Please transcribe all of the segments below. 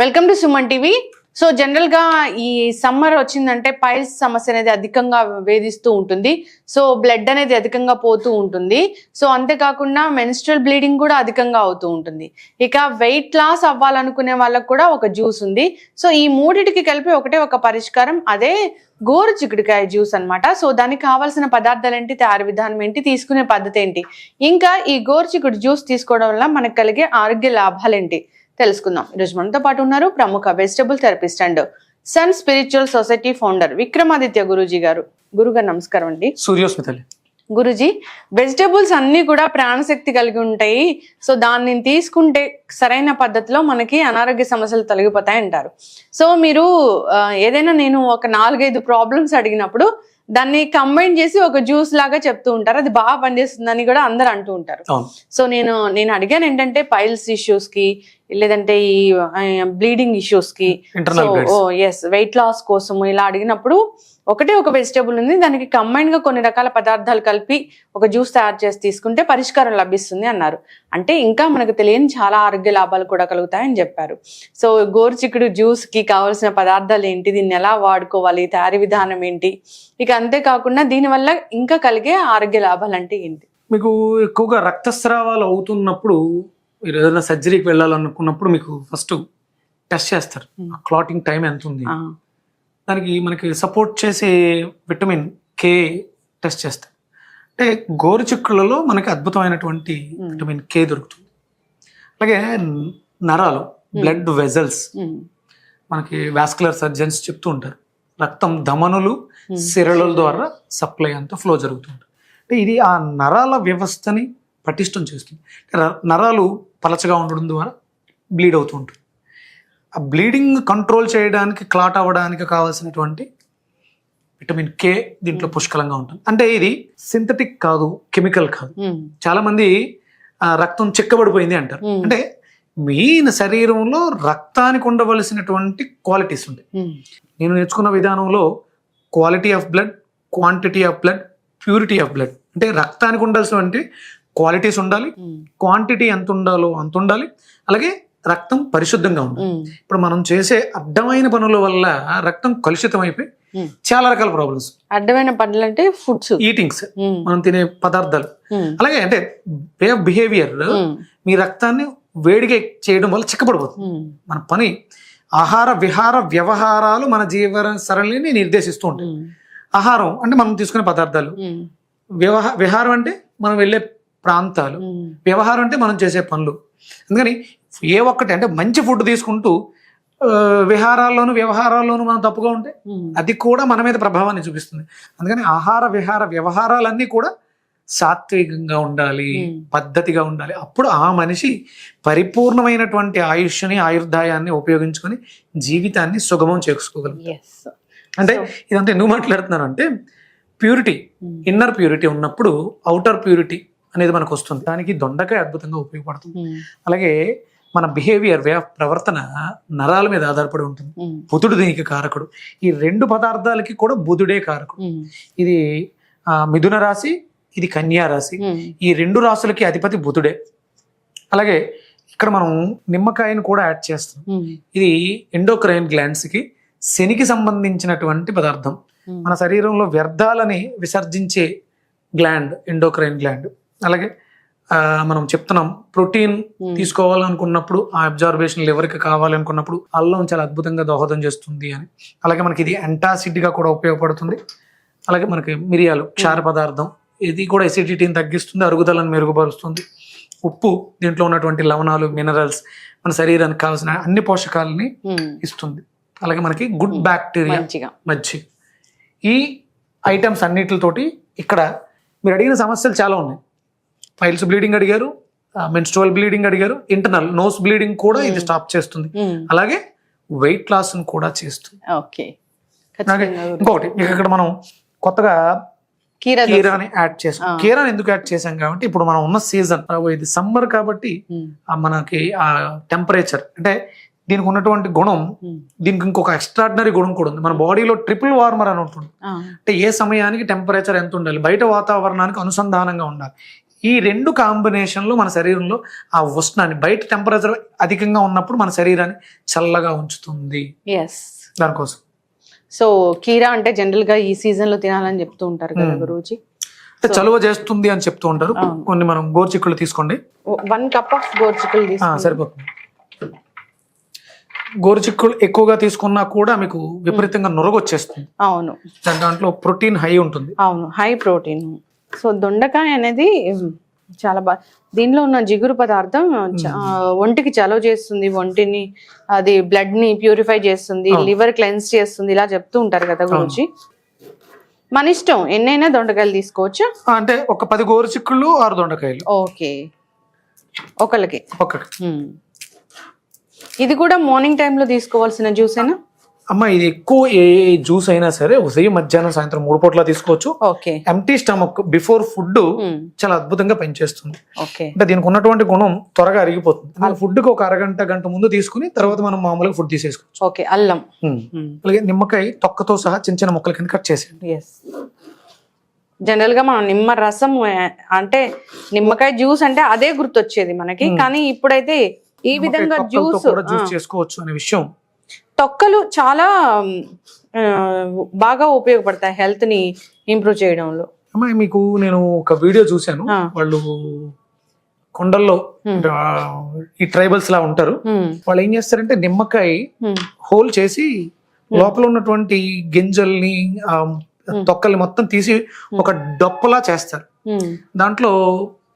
Welcome to Suman TV. So general గా ఈ summer వచ్చిందంటే పైల్స్ సమస్య అనేది అధికంగా వేధిస్తూ ఉంటుంది. సో బ్లడ్ అనేది అధికంగా పోతూ ఉంటుంది. సో అంతేకాకుండా మెన్స్ట్రల్ బ్లీడింగ్ కూడా అధికంగా అవుతూ ఉంటుంది. ఇక వెయిట్ లాస్ అవ్వాలనుకునే వాళ్ళకు కూడా ఒక జ్యూస్ ఉంది. సో ఈ మూడిటికి కలిపి ఒకటే ఒక పరిష్కారం, అదే గోరు చిక్కుడుకాయ జ్యూస్ అన్నమాట. సో దానికి కావాల్సిన పదార్థాలు ఏంటి, తయారు విధానం ఏంటి, తీసుకునే పద్ధతి ఏంటి, ఇంకా ఈ గోరు చిక్కుడు జ్యూస్ తీసుకోవడం వల్ల మనకు కలిగే ఆరోగ్య లాభాలు ఏంటి తెలుసుకుందాం. ఈరోజు మనతో పాటు ఉన్నారు ప్రముఖ vegetable therapist and sun spiritual society founder Vikramaditya Guruji గారు. గురుగారు నమస్కారం అండి. సూర్యోస్మితలి. గురుజీ, వెజిటబుల్స్ అన్ని కూడా ప్రాణశక్తి కలిగి ఉంటాయి. సో దాన్ని తీసుకుంటే సరైన పద్ధతిలో మనకి అనారోగ్య సమస్యలు తొలగిపోతాయి అంటారు. సో మీరు ఏదైనా నేను ఒక 4-5 ప్రాబ్లమ్స్ అడిగినప్పుడు దాన్ని కంబైన్ చేసి ఒక జ్యూస్ లాగా చెప్తూ ఉంటారు. అది బాగా పనిచేస్తుందని కూడా అందరు అంటూ ఉంటారు. సో నేను అడిగాను ఏంటంటే పైల్స్ ఇష్యూస్ కి, లేదంటే ఈ బ్లీడింగ్ ఇష్యూస్ కి, వెయిట్ లాస్ కోసం ఇలా అడిగినప్పుడు ఒకటే ఒక వెజిటేబుల్ ఉంది, దానికి కంబైన్ గా కొన్ని రకాల పదార్థాలు కలిపి ఒక జ్యూస్ తయారు చేసి తీసుకుంటే పరిష్కారం లభిస్తుంది అన్నారు. అంటే ఇంకా మనకు తెలియని చాలా ఆరోగ్య లాభాలు కూడా కలుగుతాయని చెప్పారు. సో గోరుచిక్కుడు జ్యూస్ కి కావాల్సిన పదార్థాలు ఏంటి, దీన్ని ఎలా వాడుకోవాలి, తయారీ విధానం ఏంటి, ఇక అంతేకాకుండా దీనివల్ల ఇంకా కలిగే ఆరోగ్య లాభాలు అంటే ఏంటి? మీకు ఎక్కువగా రక్తస్రావాలు అవుతున్నప్పుడు, మీరు ఏదైనా సర్జరీకి వెళ్ళాలనుకున్నప్పుడు మీకు ఫస్ట్ టెస్ట్ చేస్తారు, క్లాటింగ్ టైం ఎంత ఉంది, దానికి మనకి సపోర్ట్ చేసే విటమిన్ కే టెస్ట్ చేస్తారు. అంటే గోరుచిక్కులలో మనకి అద్భుతమైనటువంటి విటమిన్ కే దొరుకుతుంది. అలాగే నరాలు, బ్లడ్ వెజల్స్, మనకి వాస్కులర్ సర్జన్స్ చెప్తూ ఉంటారు, రక్తం ధమనులు సిరల ద్వారా సప్లై అంతా ఫ్లో జరుగుతుంది. అంటే ఇది ఆ నరాల వ్యవస్థని పటిష్టం చేస్తుంది. నరాలు పలచగా ఉండడం ద్వారా బ్లీడ్ అవుతూ ఉంటుంది. ఆ బ్లీడింగ్ కంట్రోల్ చేయడానికి, క్లాట్ అవ్వడానికి కావాల్సినటువంటి విటమిన్ కే దీంట్లో పుష్కలంగా ఉంటుంది. అంటే ఇది సింథటిక్ కాదు, కెమికల్ కాదు. చాలా మంది రక్తం చిక్కబడిపోయింది అంటారు. అంటే మెయిన్ శరీరంలో రక్తానికి ఉండవలసినటువంటి క్వాలిటీస్ ఉంటాయి. నేను నేర్చుకున్న విధానంలో quality of blood, quantity of blood, purity of blood, అంటే రక్తానికి ఉండాల్సినటువంటి క్వాలిటీస్ ఉండాలి, క్వాంటిటీ ఎంత ఉండాలో అంత ఉండాలి, అలాగే రక్తం పరిశుద్ధంగా ఉండాలి. ఇప్పుడు మనం చేసే అడ్డమైన పనుల వల్ల రక్తం కలుషితం అయిపోయి చాలా రకాల ప్రాబ్లమ్స్. అడ్డమైన పనులు అంటే ఫుడ్స్, ఈటింగ్స్, మనం తినే పదార్థాలు, అలాగే అంటే వే ఆఫ్ బిహేవియర్ మీ రక్తాన్ని వేడిగా చేయడం వల్ల చిక్కబడిపోతుంది. మన పని, ఆహార విహార వ్యవహారాలు మన జీవన సరళిని నిర్దేశిస్తూ ఉంటాయి. ఆహారం అంటే మనం తీసుకునే పదార్థాలు, విహారం అంటే మనం వెళ్ళే ప్రాంతాలు, వ్యవహారం అంటే మనం చేసే పనులు. అందుకని ఏ ఒక్కటి అంటే మంచి ఫుడ్ తీసుకుంటూ విహారాల్లోనూ వ్యవహారాల్లోనూ మనం తప్పుగా ఉంటే అది కూడా మన మీద ప్రభావాన్ని చూపిస్తుంది. అందుకని ఆహార విహార వ్యవహారాలన్నీ కూడా సాత్వికంగా ఉండాలి, పద్ధతిగా ఉండాలి. అప్పుడు ఆ మనిషి పరిపూర్ణమైనటువంటి ఆయుష్ని, ఆయుర్దాయాన్ని ఉపయోగించుకొని జీవితాన్ని సుగమం చేసుకోగలుగుతారు. అంటే ఇదంతా ఎందుకు మాట్లాడుతున్నాను అంటే, ప్యూరిటీ, ఇన్నర్ ప్యూరిటీ ఉన్నప్పుడు అవుటర్ ప్యూరిటీ అనేది మనకు వస్తుంది. దానికి దొండకాయ అద్భుతంగా ఉపయోగపడుతుంది. అలాగే మన బిహేవియర్, వే ఆఫ్ ప్రవర్తన నరాల మీద ఆధారపడి ఉంటుంది. బుధుడు దీనికి కారకుడు. ఈ 2 పదార్థాలకి కూడా బుధుడే కారకుడు. ఇది మిథున రాశి, ఇది కన్యా రాశి. ఈ 2 రాశులకి అధిపతి బుధుడే. అలాగే ఇక్కడ మనం నిమ్మకాయను కూడా యాడ్ చేస్తాం. ఇది ఎండోక్రైన్ గ్లాండ్స్ కి, శనికి సంబంధించినటువంటి పదార్థం. మన శరీరంలో వ్యర్థాలని విసర్జించే గ్లాండ్ ఎండోక్రైన్ గ్లాండ్. అలాగే మనం చెప్తున్నాం, ప్రోటీన్ తీసుకోవాలనుకున్నప్పుడు, ఆ అబ్జార్బేషన్ లివర్కి కావాలనుకున్నప్పుడు అల్లం చాలా అద్భుతంగా దోహదం చేస్తుంది అని. అలాగే మనకి ఇది యాంటాసిడ్ గా కూడా ఉపయోగపడుతుంది. అలాగే మనకి మిరియాలు, క్షార పదార్థం, ఇది కూడా ఎసిడిటీని తగ్గిస్తుంది, అరుగుదలను మెరుగుపరుస్తుంది. ఉప్పు, దీంట్లో ఉన్నటువంటి లవణాలు, మినరల్స్ మన శరీరానికి కావాల్సిన అన్ని పోషకాలని ఇస్తుంది. అలాగే మనకి గుడ్ బ్యాక్టీరియా, మజ్జిగ, ఈ ఐటమ్స్ అన్నిటితోటి ఇక్కడ మీరు అడిగిన సమస్యలు చాలా ఉన్నాయి. పైల్స్ బ్లీడింగ్ అడిగారు, మెన్స్ట్రువల్ బ్లీడింగ్ అడిగారు, ఇంటర్నల్ నోస్ బ్లీడింగ్ కూడా ఇది స్టాప్ చేస్తుంది. అలాగే వెయిట్ లాస్ కూడా చేస్తుంది. ఇంకొకటి, ఇక్కడ మనం కొత్తగా కీరాని యాడ్ చేసాం. కీరాని ఎందుకు యాడ్ చేసాం కాబట్టి, ఇప్పుడు మనం ఉన్న సీజన్ ఇది సమ్మర్ కాబట్టి మనకి ఆ టెంపరేచర్, అంటే దీనికి ఉన్నటువంటి గుణం, దీనికి ఇంకొక ఎక్స్ట్రాడినరీ గుణం కూడా ఉంది. మన బాడీలో ట్రిపుల్ వార్మర్ అని ఉంటుంది. అంటే ఏ సమయానికి టెంపరేచర్ ఎంత ఉండాలి, బయట వాతావరణానికి అనుసంధానంగా ఉండాలి. ఈ రెండు కాంబినేషన్లో మన శరీరంలో ఆ ఉష్ణాన్ని, బయట టెంపరేచర్ అధికంగా ఉన్నప్పుడు మన శరీరాన్ని చల్లగా ఉంచుతుంది. ఎస్, దానికోసం. సో కీరా అంటే జనరల్ గా ఈ సీజన్ లో తినాలని చెప్తూ ఉంటారు కదా గురూజీ. అంటే చలువ చేస్తుంది అని చెప్తూ ఉంటారు. కొన్ని మనం గోరుచిక్కులు తీసుకోండి. 1 కప్ ఆఫ్ గోరుచిక్కులు తీసుకోండి, సరిపోతుంది. గోరుచిక్కులు ఎక్కువగా తీసుకున్నా కూడా మీకు విపరీతంగా నొరగొచ్చేస్తుంది. అవును, దాంట్లో ప్రోటీన్ హై ఉంటుంది. అవును, హై ప్రోటీన్. సో దొండకాయ అనేది చాలా బాగా, దీనిలో ఉన్న జిగురు పదార్థం ఒంటికి చలవ చేస్తుంది, ఒంటిని అది బ్లడ్ ని ప్యూరిఫై చేస్తుంది, లివర్ క్లెన్స్ చేస్తుంది, ఇలా చెప్తూ ఉంటారు కదా గురించి. మన ఇష్టం, ఎన్నైనా దొండకాయలు తీసుకోవచ్చు. అంటే ఒక 10 గోరుచిక్కులు 6 దొండకాయలు. ఓకే, ఒకళ్ళకి. ఒక్కటి. ఇది కూడా మార్నింగ్ టైంలో తీసుకోవాల్సిన జ్యూసేనా అమ్మ? ఇది ఎక్కువ ఏ జ్యూస్ అయినా సరే ఉదయం, మధ్యాహ్నం, సాయంత్రం 3 పూట్ల తీసుకోవచ్చు. Okay. Empty stomach before food చాలా అద్భుతంగా పనిచేస్తుంది. ఓకే. అంటే దీనికి ఉన్నటువంటి గుణం త్వరగా అరిగిపోతుంది. ఫుడ్ కి ఒక అరగంట, గంట ముందు తీసుకుని తర్వాత మనం మామూలుగా ఫుడ్ తీసేసుకోవచ్చు. ఓకే. అల్లం, అలాగే నిమ్మకాయ తొక్కతో సహా చిన్న చిన్న ముక్కల కింద కట్ చేసేయండి. జనరల్ గా మనం నిమ్మ రసం అంటే నిమ్మకాయ జ్యూస్ అంటే అదే గుర్తొచ్చేది మనకి, కానీ ఇప్పుడైతే ఈ విధంగా జ్యూస్ చేసుకోవచ్చు అనే విషయం. తొక్కలు చాలా బాగా ఉపయోగపడతాయి హెల్త్ ని ఇంప్రూవ్ చేయడంలో. అమ్మాయి, మీకు నేను ఒక వీడియో చూశాను. వాళ్ళు కొండల్లో ఈ ట్రైబల్స్ లా ఉంటారు. వాళ్ళు ఏం చేస్తారంటే నిమ్మకాయ హోల్ చేసి లోపల ఉన్నటువంటి గింజల్ని, తొక్కల్ని మొత్తం తీసి ఒక డొప్పలా చేస్తారు. దాంట్లో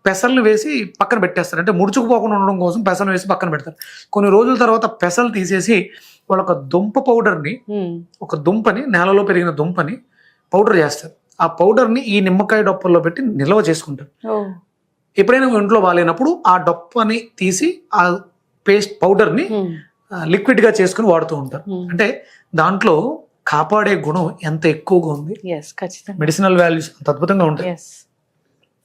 పెసర్లు వేసి పక్కన పెట్టేస్తారు. అంటే ముడుచుకుపోకుండా ఉండడం కోసం పెసలు వేసి పక్కన పెడతారు. కొన్ని రోజుల తర్వాత పెసలు తీసేసి వాళ్ళు ఒక దుంప పౌడర్ని, ఒక దుంపని, నేలలో పెరిగిన దుంపని పౌడర్ చేస్తారు. ఆ పౌడర్ని ఈ నిమ్మకాయ డొప్పల్లో పెట్టి నిల్వ చేసుకుంటారు. ఎప్పుడైనా ఇంట్లో బాగాలేనప్పుడు ఆ డొప్పని తీసి ఆ పేస్ట్ పౌడర్ని లిక్విడ్ గా చేసుకుని వాడుతూ ఉంటారు. అంటే దాంట్లో కాపాడే గుణం ఎంత ఎక్కువగా ఉంది. మెడిసినల్ వాల్యూస్ అంత అద్భుతంగా ఉంటాయి.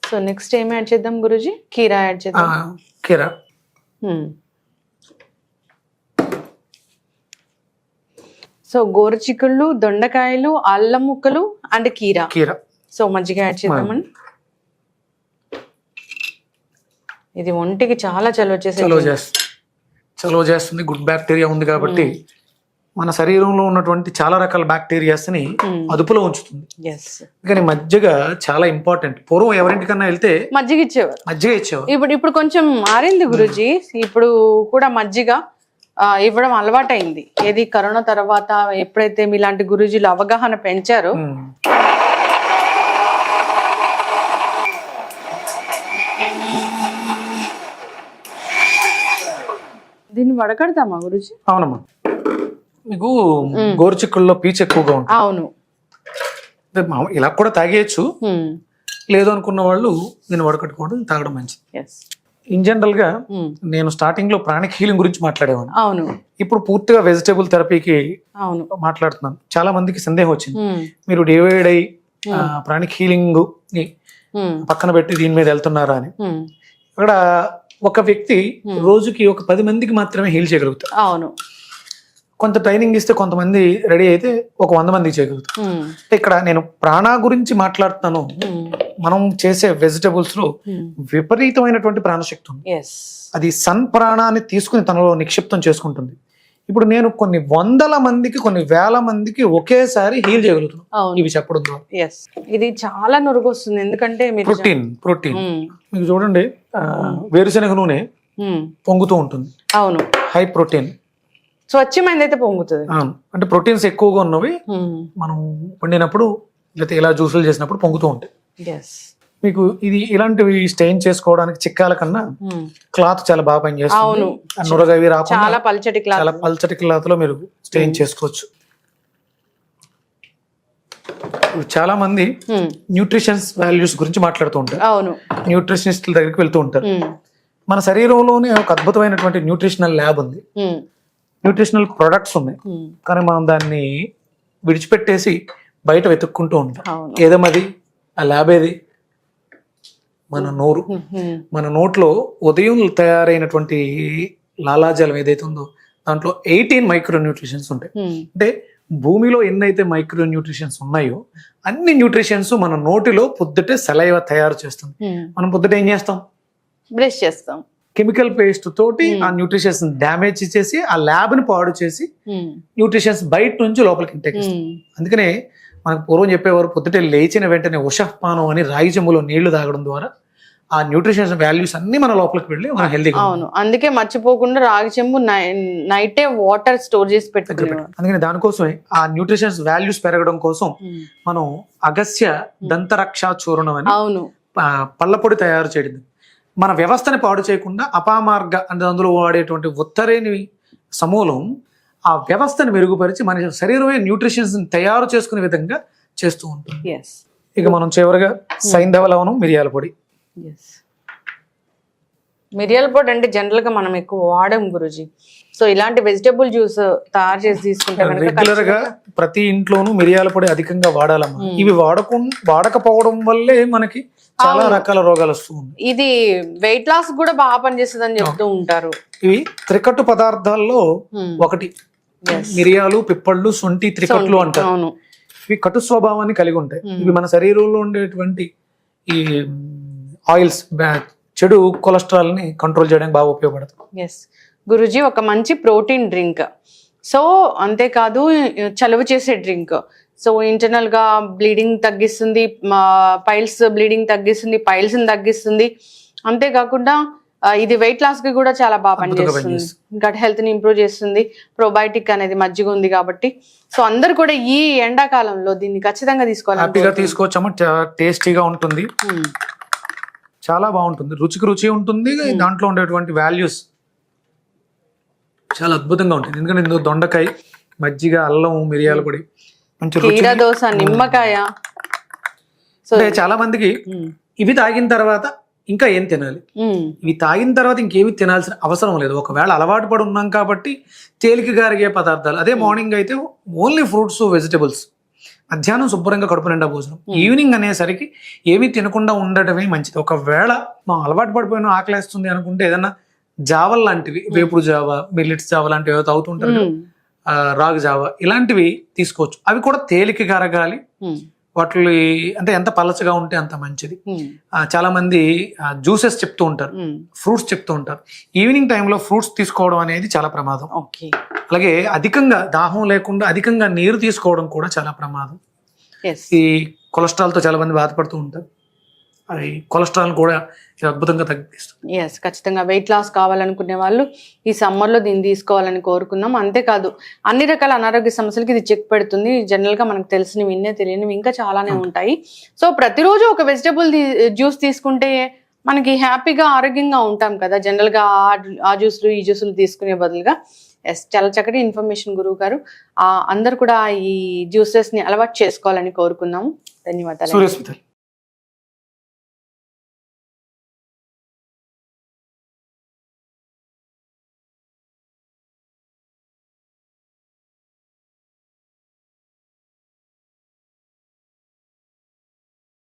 సో నెక్స్ట్ ఏం యాడ్ చేద్దాం గురూజీ? కీరా యాడ్ చేద్దాం. కీరా. సో గోరుచిక్కుళ్ళు, దొండకాయలు, అల్లం ముక్కలు అండ్ కీరా. సో మజ్జిగ యాడ్ చేద్దామని. ఇది ఒంటికి చాలా చలువ చేస్తుంది. గుడ్ బ్యాక్టీరియా ఉంది కాబట్టి మన శరీరంలో ఉన్నటువంటి చాలా రకాల బ్యాక్టీరియాస్ ని అదుపులో ఉంచుతుంది. కానీ మజ్జిగ చాలా ఇంపార్టెంట్. పూర్వం ఎవరింటికన్నా వెళ్తే మజ్జిగ ఇచ్చేవారు. ఇప్పుడు కొంచెం మారింది గురూజీ. ఇప్పుడు కూడా మజ్జిగ ఇవ్వడం అలవాటైంది. ఏది కరోనా తర్వాత ఎప్పుడైతే మీలాంటి గురూజీలు అవగాహన పెంచారో, దీన్ని వడకడతామా గురూజీ? అవునమ్మా. మీకు గోరుచిక్కుల్లో పీచు ఎక్కువగా ఉంటుంది. అవును, ఇలా కూడా తాగేయచ్చు. లేదు అనుకున్న వాళ్ళు దీన్ని వడకట్టుకోవడం, తాగడం మంచిది. ఇన్ జనరల్ గా నేను స్టార్టింగ్ లో ప్రాణిక్ హీలింగ్ గురించి మాట్లాడేవాడిని. అవును. ఇప్పుడు పూర్తిగా వెజిటేబుల్ థెరపీకి మాట్లాడుతున్నాను. చాలా మందికి సందేహం వచ్చింది, మీరు డివైడ్ అయ్యి ప్రాణిక్ హీలింగ్ ని పక్కన పెట్టి దీని మీద వెళ్తున్నారా అని. ఇక్కడ ఒక వ్యక్తి రోజుకి ఒక 10 మందికి మాత్రమే హీల్ చేయగలుగుతారు. అవును. కొంత ట్రైనింగ్ ఇస్తే కొంతమంది రెడీ అయితే ఒక 100 మందికి చేయగలుగుతారు. ఇక్కడ నేను ప్రాణ గురించి మాట్లాడుతాను. మనం చేసే వెజిటబుల్స్ లో విపరీతమైనటువంటి ప్రాణశక్తి ఉంది. అది సన్ ప్రాణాన్ని తీసుకుని తనలో నిక్షిప్తం చేసుకుంటుంది. ఇప్పుడు నేను కొన్ని 100 మందికి, కొన్ని 1000 మందికి ఒకేసారి హీల్ చేయగలుగుతున్నాను ఇవి చెప్పడం ద్వారా. ఇది చాలా నురుగు వస్తుంది. ఎందుకంటే ప్రోటీన్ మీకు చూడండి, వేరుశనగ నూనె పొంగుతూ ఉంటుంది. అవును, హై ప్రోటీన్, స్వచ్ఛమైనది అయితే పొంగుతుంది. అంటే ప్రోటీన్స్ ఎక్కువగా ఉన్నవి మనం వండినప్పుడు లేకపోతే ఇలా జ్యూసులు చేసినప్పుడు పొంగుతూ ఉంటాయి. మీకు ఇది ఇలాంటివి స్టెయిన్ చేసుకోవడానికి చిక్కాల కన్నా క్లాత్ చాలా బాగా పనిచేస్తుంది. నురగవి రాకుండా చాలా పల్చటి క్లాత్ లో మీరు స్టెయిన్ చేసుకోవచ్చు. చాలా మంది న్యూట్రిషన్స్ వాల్యూస్ గురించి మాట్లాడుతూ ఉంటారు. న్యూట్రిషనిస్టుల దగ్గరికి వెళ్తూ ఉంటారు. మన శరీరంలోనే ఒక అద్భుతమైనటువంటి న్యూట్రిషనల్ ల్యాబ్ ఉంది. న్యూట్రిషనల్ ప్రొడక్ట్స్ ఉన్నాయి. కానీ మనం దాన్ని విడిచిపెట్టేసి బయట వెతుక్కుంటూ ఉంటాం. ఏదేమది ఆ ల్యాబ్ ఏది? మన నోరు. మన నోట్లో ఉదయం తయారైనటువంటి లాలాజలం ఏదైతే ఉందో దాంట్లో 18 మైక్రో న్యూట్రిషన్స్ ఉంటాయి. అంటే భూమిలో ఎన్నైతే మైక్రో న్యూట్రిషన్స్ ఉన్నాయో అన్ని న్యూట్రిషన్స్ మన నోటిలో పొద్దుటే సలైవ తయారు చేస్తుంది. మనం పొద్దుట ఏం చేస్తాం? బ్రష్ చేస్తాం. కెమికల్ పేస్ట్ తోటి ఆ న్యూట్రిషన్స్ డ్యామేజ్ చేసి ఆ ల్యాబ్ ని పాడు చేసి న్యూట్రిషన్స్ బయట నుంచి లోపలికి ఇంటేక్ ఇస్తాం. అందుకనే మనకు పూర్వం చెప్పేవారు పొద్దుటే లేచిన వెంటనే ఉషఃపానం అని రాగి చెంబులో నీళ్లు తాగడం ద్వారా ఆ న్యూట్రిషన్స్ వాల్యూస్ అన్ని మన లోపలికి వెళ్ళి మనం హెల్తీగా. అవును, అందుకే మర్చిపోకుండా రాగి చెంబు నైటే వాటర్ స్టోర్ చేసి పెట్టుకుంటాం. అందుకని దానికోసమే ఆ న్యూట్రిషన్స్ వాల్యూస్ పెరగడం కోసం మనం అగస్య దంతరక్ష చూర్ణం అని అవును పళ్ళపొడి తయారు చేయడం, మన వ్యవస్థని పాడు చేయకుండా అపామార్గ అంటే అందులో వాడేటువంటి ఉత్తరేని సమూలం ఆ వ్యవస్థను మెరుగుపరిచి మన శరీరమే న్యూట్రిషన్స్ తయారు చేసుకునే విధంగా చేస్తూ ఉంటుంది. ఇక మనం చివరిగా సైంధవ లవణం, మిరియాల పొడి. మిరియాల పొడి అంటే జనరల్ గా మనం ఎక్కువ వాడం గురుజీ. సో ఇలాంటి వెజిటబుల్ జ్యూస్ తయారు చేసి తీసుకుంటే రెగ్యులర్ గా ప్రతి ఇంట్లోనూ మిరియాల పొడి అధికంగా వాడాలమ్మా. ఇవి వాడకపోవడం వల్లే మనకి చాలా రకాల రోగాలు వస్తుంది. ఇది వెయిట్ లాస్ కూడా బాగా పనిచేస్తుంది అని చెప్తూ ఉంటారు. ఇవి త్రికట్టు పదార్థాల్లో ఒకటి. మిరియాలు, పిప్పళ్ళు, శొంఠి త్రికట్లు అంటారు. ఇవి కటు స్వభావాన్ని కలిగి ఉంటాయి. ఇవి మన శరీరంలో ఉండేటువంటి ఈ ఆయిల్స్, చెడు కొలెస్ట్రాల్ ని కంట్రోల్ చేయడానికి బాగా ఉపయోగపడుతుంది. ఎస్ గురుజీ, ఒక మంచి ప్రోటీన్ డ్రింక్. సో అంతేకాదు చలువ చేసే డ్రింక్. సో ఇంటర్నల్ గా బ్లీడింగ్ తగ్గిస్తుంది, పైల్స్ బ్లీడింగ్ తగ్గిస్తుంది, పైల్స్ ని తగ్గిస్తుంది. అంతేకాకుండా ఇది వెయిట్ లాస్ కి కూడా చాలా బాగా పనిచేస్తుంది. గట్ హెల్త్ ని ఇంప్రూవ్ చేస్తుంది. ప్రోబయోటిక్ అనేది మజ్జిగ ఉంది కాబట్టి సో అందరు కూడా ఈ ఎండాకాలంలో దీన్ని ఖచ్చితంగా తీసుకోవచ్చమ్మా. టేస్టీగా ఉంటుంది, చాలా బాగుంటుంది, రుచికి రుచి ఉంటుంది. దాంట్లో ఉండేటువంటి వాల్యూస్ చాలా అద్భుతంగా ఉంటుంది. ఎందుకంటే ఇందులో దొండకాయ, మజ్జిగ, అల్లం, మిరియాల పొడి, మంచి కీర దోస, నిమ్మకాయ. సో చాలా మందికి ఇవి తాగిన తర్వాత ఇంకా ఏం తినాలి, ఇవి తాగిన తర్వాత ఇంకేమి తినాల్సిన అవసరం లేదు. ఒకవేళ అలవాటు పడి ఉన్నాం కాబట్టి తేలికగా అరిగే పదార్థాలు. అదే మార్నింగ్ అయితే ఓన్లీ ఫ్రూట్స్, వెజిటబుల్స్. మధ్యాహ్నం శుభ్రంగా కడుపు నిండా భోజనం. ఈవినింగ్ అనేసరికి ఏమీ తినకుండా ఉండటమే మంచిది. ఒకవేళ మనం అలవాటు పడిపోయినా ఆకలేస్తుంది అనుకుంటే ఏదన్నా జావల్ లాంటివి, వేపుడు జావ, మిల్లెట్స్ జావ లాంటివి ఏవైతే అవుతుంటారు, రాగి జావ, ఇలాంటివి తీసుకోవచ్చు. అవి కూడా తేలికగా అరగాలి. వాటి అంటే ఎంత పలచగా ఉంటే అంత మంచిది. చాలా మంది జ్యూసెస్ చెప్తూ ఉంటారు, ఫ్రూట్స్ చెప్తూ ఉంటారు. ఈవినింగ్ టైంలో ఫ్రూట్స్ తీసుకోవడం అనేది చాలా ప్రమాదం. అలాగే అధికంగా దాహం లేకుండా అధికంగా నీరు తీసుకోవడం కూడా చాలా ప్రమాదం. ఈ కొలెస్ట్రాల్ తో చాలా మంది బాధపడుతూ ఉంటారు. అది కొలెస్ట్రాల్ కూడా అద్భుతంగా తగ్గిస్తుంది. ఖచ్చితంగా వెయిట్ లాస్ కావాలనుకునే వాళ్ళు ఈ సమ్మర్ లో దీన్ని తీసుకోవాలని కోరుకున్నాం. అంతేకాదు అన్ని రకాల అనారోగ్య సమస్యలకి ఇది చెక్ పెడుతుంది. జనరల్ గా మనకు తెలిసినవి, తెలియనివి ఇంకా చాలానే ఉంటాయి. సో ప్రతిరోజు ఒక వెజిటబుల్ జ్యూస్ తీసుకుంటే మనకి హ్యాపీగా ఆరోగ్యంగా ఉంటాం కదా. జనరల్ గా ఆ జ్యూస్లు ఈ జ్యూసులు తీసుకునే బదులుగా. చాలా చక్కటి ఇన్ఫర్మేషన్ గురువు గారు. అందరు కూడా ఈ జ్యూసెస్ ని అలవాటు చేసుకోవాలని కోరుకున్నాము. ధన్యవాదాలు.